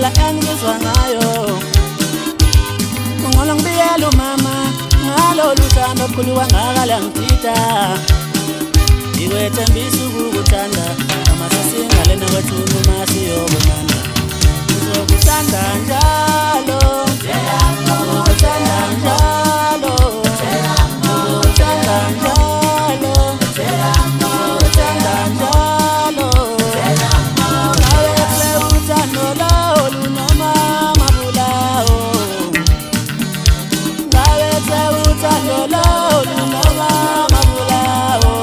indlela engizizwa ngayo ungcono ngibiyela umama ngalolu thando olukhulu kangaka langithita ngikwethembisa ukukuthanda noma sesingalena kwethu noma siyobonana ngizokuthanda njalo ngizokuthanda njalo ngizokuthanda njalo ngizokuthanda njalo nawe uthando lolu noma mabulawo nawe uthando lolu noma mabulawo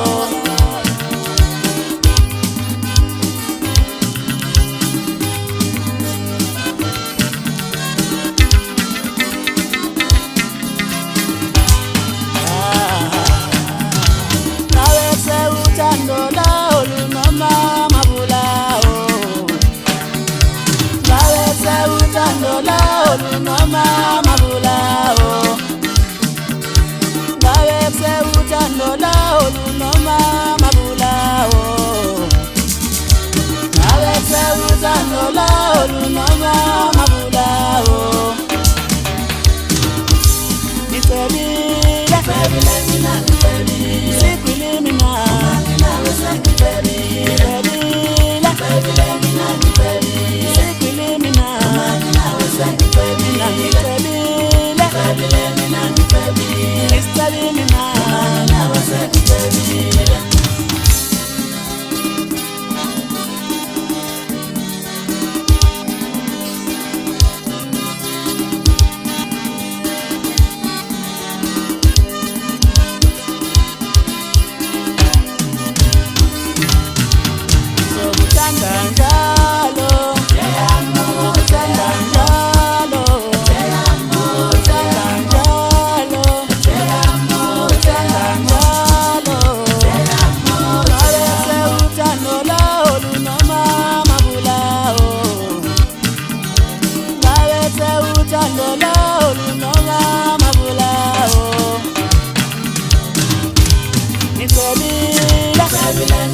Baby,